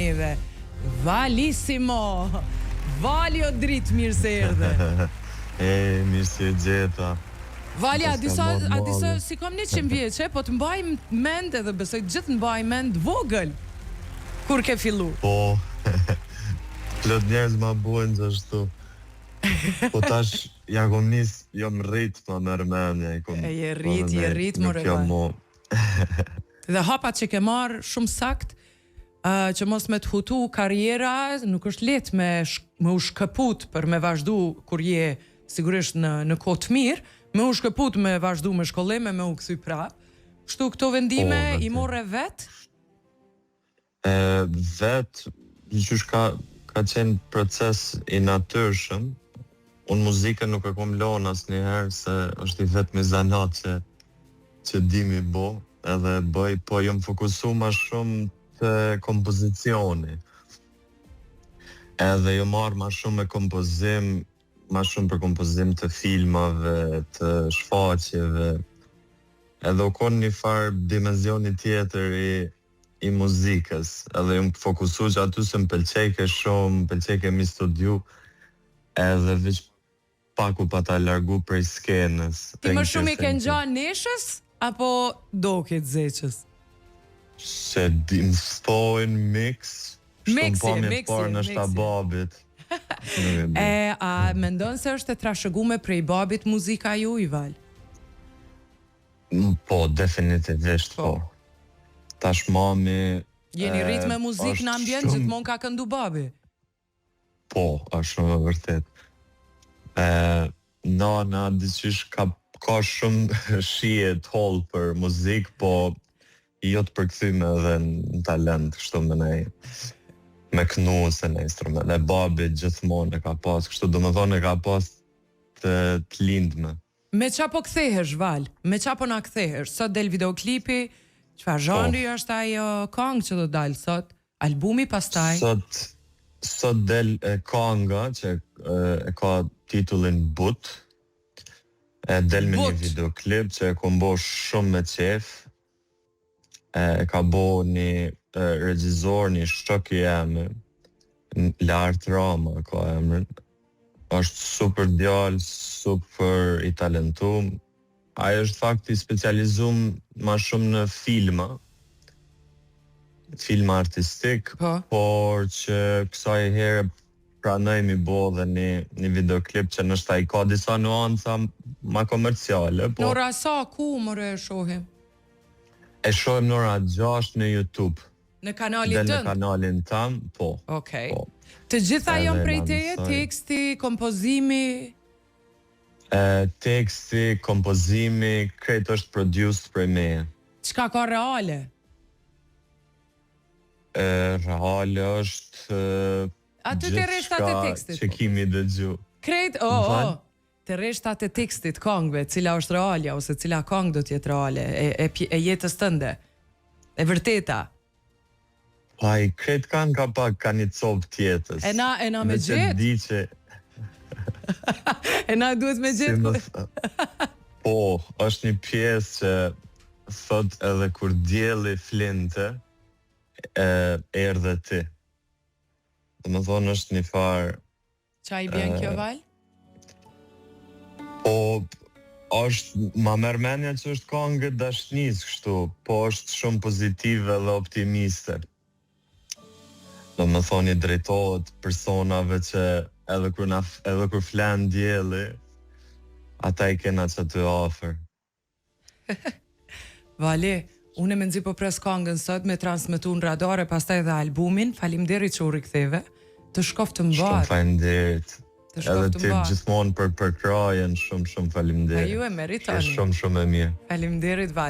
tani dhe Valissimo. Vali o dritë, mirë se erdhe. Mirë se gjeta. Vali, a disa si kom 100 vjeqe, po të mbaj mend edhe besoj gjithë mbaj mend vogël. Kur ke fillu? Po, plot njerëz ma buen që ashtu. Po tash, ja kom nis, jom rrit ma mërmenja. Je rrit, more vaj. Dhe hapat që ke marrë shumë sakt, që mos me të hutu karriera, nuk është let me u shkëput për me vazhdu kur je sigurisht në kohë të mirë, me u shkëput me vazhdu me shkollime, me u këthy prap. Kështu këto vendime i more vet? Vet, qysh ka qenë proces i natyrshëm. Unë muzikën nuk e kom lonë asnjëherë se është i vetmi zanat që di mi bo, edhe bëj, po jom fokusu ma shumë të kompozicioni. Edhe jo marrë ma shumë me kompozim, ma shumë për kompozim të filmave, të shfaqjeve. Edhe u konë një farë dimenzioni tjetër i muzikës. Edhe jom fokusu që aty se më pëlqejke shumë, pëlqejke mi studiu, edhe veç paku pa ta largu prej skenës. Ti më shumë i ke ngjan neshës, apo do këtë zeqës? Se di më stojnë mix, Mixi. Parë në shtababit. A mendon se është e trashëgume prej babit muzika ju, Ival? Po, definitivisht po. Tash mami... Jeni rrit me muzikë në ambient, gjithmonë ka këndu babi? Po, është shumë e vërtet. Nana, diqysh ka shumë shije të hollë për muzikë, po jo të përkthyme edhe në talent, kështu me knuese në instrument. E babi gjithmonë e ka pas, kështu do me thonë e ka pas të lindme. Me qa po kthehesh, Val? Me qa po na kthehesh? Sot del videoklipi, çfarë zhanri është ajo këngë që do dalë sot? Albumi pastaj? Sot del kënga që e ka titullin But. E del me një videoklip që e kom bo shumë me qef. E ka bo një regjizor, një shok i jemi, Lart Rama ka emrin. Është super djalë, super i talentum. Ai është fakti specializum ma shumë në filma artistik, por që kësaj herë pranoj mi bo dhe një videoklip që nështë ai ka disa nuanca ma komerciale. Në ora sa, ku mëre e shohim? E shohim në ora 6 në YouTube. Në kanalin tënd? Në kanalin tam, po. Okej. Të gjitha janë prej teje, teksti, kompozimi? Teksti, kompozimi, krejt është produced prej meje. Çka ka reale? Reale është aty të reshtat e tekstit që kimi dëgju. Krejt, të reshtat e tekstit, këngëve, cila është realja, ose cila këngë do t'jetë reale, e jetës tënde, e vërteta. Ai, krejt kanë ka një copë tjetës. E na me gjetë? E na duhet me gjetë? Po, është një pjesë që thot edhe kur dielli flinte, erdhe ti. Dhe më thonë është një farë... Qa i bjen kjo, Val? Po, është ma mërmenja që është këngë dashnis kështu, po është shumë pozitive dhe optimiste. Dhe më thonë i drejtohet personave që edhe kur flen djeli, ata i kena që të ofër. Vali, unë e me nëzi po pres këngën sot me transmitu në radare, pastaj dhe albumin, falimderit që u riktheve, të shkof të mbarë. Shumë falimderit. Edhe ti gjithmonë për krajen, shumë falimderit. A ju e meritoni. Shumë e mirë. Falimderit, Vali.